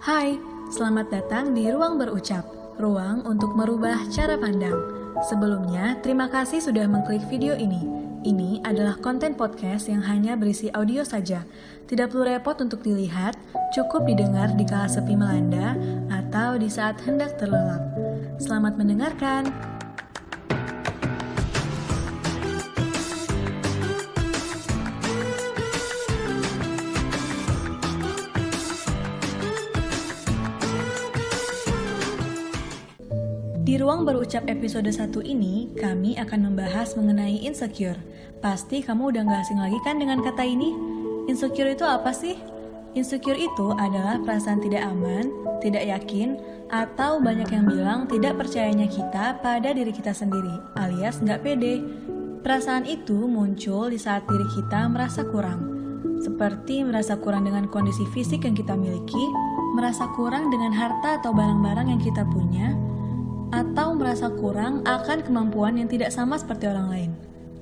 Hai, selamat datang di Ruang Berucap, ruang untuk merubah cara pandang. Sebelumnya, terima kasih sudah mengklik video ini. Ini adalah konten podcast yang hanya berisi audio saja. Tidak perlu repot untuk dilihat, cukup didengar di kala sepi melanda atau di saat hendak terlelap. Selamat mendengarkan. Di Ruang Berucap episode 1 ini, kami akan membahas mengenai insecure. Pasti kamu udah gak asing lagi kan dengan kata ini? Insecure itu apa sih? Insecure itu adalah perasaan tidak aman, tidak yakin, atau banyak yang bilang tidak percayanya kita pada diri kita sendiri, alias gak pede. Perasaan itu muncul di saat diri kita merasa kurang. Seperti merasa kurang dengan kondisi fisik yang kita miliki, merasa kurang dengan harta atau barang-barang yang kita punya, atau merasa kurang akan kemampuan yang tidak sama seperti orang lain.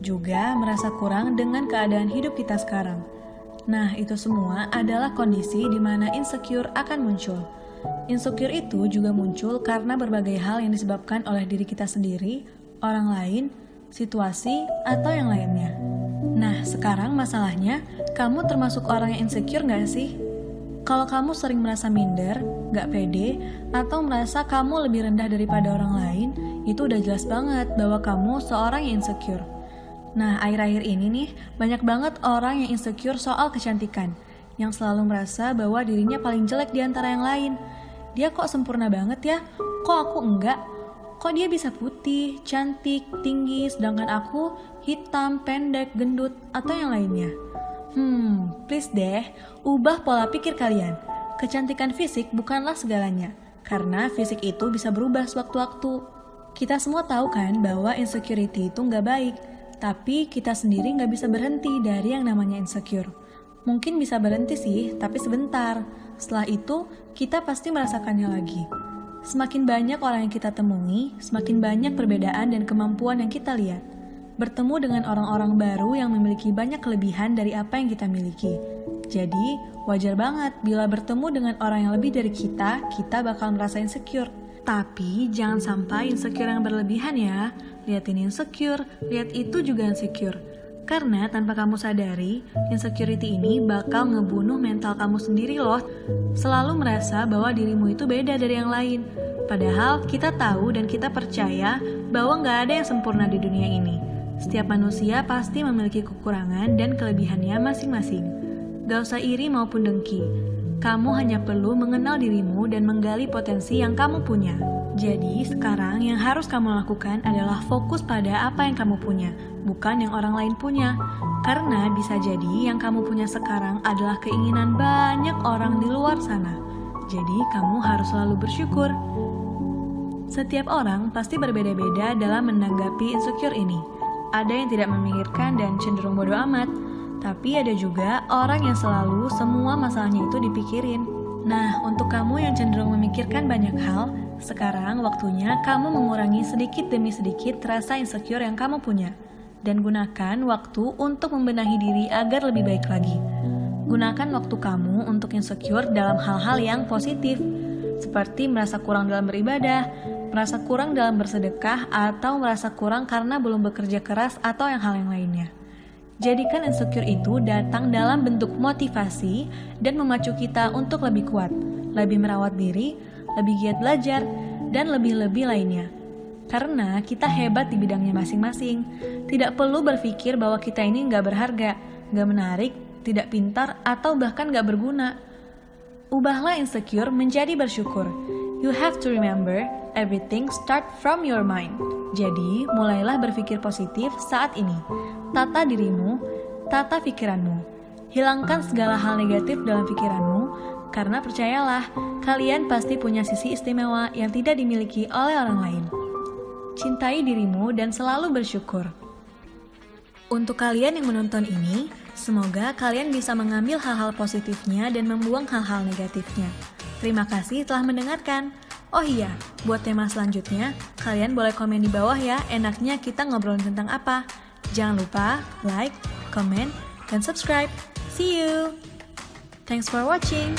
Juga merasa kurang dengan keadaan hidup kita sekarang. Nah, itu semua adalah kondisi di mana insecure akan muncul. Insecure itu juga muncul karena berbagai hal yang disebabkan oleh diri kita sendiri, orang lain, situasi, atau yang lainnya. Nah, sekarang masalahnya, kamu termasuk orang yang insecure gak sih? Kalau kamu sering merasa minder, gak pede, atau merasa kamu lebih rendah daripada orang lain, itu udah jelas banget bahwa kamu seorang yang insecure. Nah, akhir-akhir ini nih, banyak banget orang yang insecure soal kecantikan, yang selalu merasa bahwa dirinya paling jelek di antara yang lain. Dia kok sempurna banget ya? Kok aku enggak? Kok dia bisa putih, cantik, tinggi, sedangkan aku hitam, pendek, gendut, atau yang lainnya? Please deh, ubah pola pikir kalian. Kecantikan fisik bukanlah segalanya, karena fisik itu bisa berubah sewaktu-waktu. Kita semua tahu kan bahwa insecurity itu nggak baik, tapi kita sendiri nggak bisa berhenti dari yang namanya insecure. Mungkin bisa berhenti sih, tapi sebentar. Setelah itu, kita pasti merasakannya lagi. Semakin banyak orang yang kita temui, semakin banyak perbedaan dan kemampuan yang kita lihat. Bertemu dengan orang-orang baru yang memiliki banyak kelebihan dari apa yang kita miliki. Jadi, wajar banget bila bertemu dengan orang yang lebih dari kita bakal merasa insecure. Tapi, jangan sampai insecure yang berlebihan ya. Lihat ini insecure, lihat itu juga insecure. Karena tanpa kamu sadari, insecurity ini bakal ngebunuh mental kamu sendiri loh. Selalu merasa bahwa dirimu itu beda dari yang lain. Padahal kita tahu dan kita percaya bahwa gak ada yang sempurna di dunia ini. Setiap manusia pasti memiliki kekurangan dan kelebihannya masing-masing. Gak usah iri maupun dengki. Kamu hanya perlu mengenal dirimu dan menggali potensi yang kamu punya. Jadi sekarang yang harus kamu lakukan adalah fokus pada apa yang kamu punya, bukan yang orang lain punya. Karena bisa jadi yang kamu punya sekarang adalah keinginan banyak orang di luar sana. Jadi kamu harus selalu bersyukur. Setiap orang pasti berbeda-beda dalam menanggapi insecure ini. Ada yang tidak memikirkan dan cenderung bodoh amat, tapi ada juga orang yang selalu semua masalahnya itu dipikirin. Nah, untuk kamu yang cenderung memikirkan banyak hal, sekarang waktunya kamu mengurangi sedikit demi sedikit rasa insecure yang kamu punya. Dan gunakan waktu untuk membenahi diri agar lebih baik lagi. Gunakan waktu kamu untuk insecure dalam hal-hal yang positif, seperti merasa kurang dalam beribadah, merasa kurang dalam bersedekah, atau merasa kurang karena belum bekerja keras atau hal yang lainnya. Jadikan insecure itu datang dalam bentuk motivasi dan memacu kita untuk lebih kuat, lebih merawat diri, lebih giat belajar, dan lebih-lebih lainnya. Karena kita hebat di bidangnya masing-masing. Tidak perlu berpikir bahwa kita ini gak berharga, gak menarik, tidak pintar, atau bahkan gak berguna. Ubahlah insecure menjadi bersyukur. You have to remember, everything start from your mind. Jadi, mulailah berpikir positif saat ini. Tata dirimu, tata pikiranmu. Hilangkan segala hal negatif dalam pikiranmu, karena percayalah, kalian pasti punya sisi istimewa yang tidak dimiliki oleh orang lain. Cintai dirimu dan selalu bersyukur. Untuk kalian yang menonton ini, semoga kalian bisa mengambil hal-hal positifnya dan membuang hal-hal negatifnya. Terima kasih telah mendengarkan. Oh iya, buat tema selanjutnya, kalian boleh komen di bawah ya, enaknya kita ngobrolin tentang apa. Jangan lupa like, comment, dan subscribe. See you! Thanks for watching!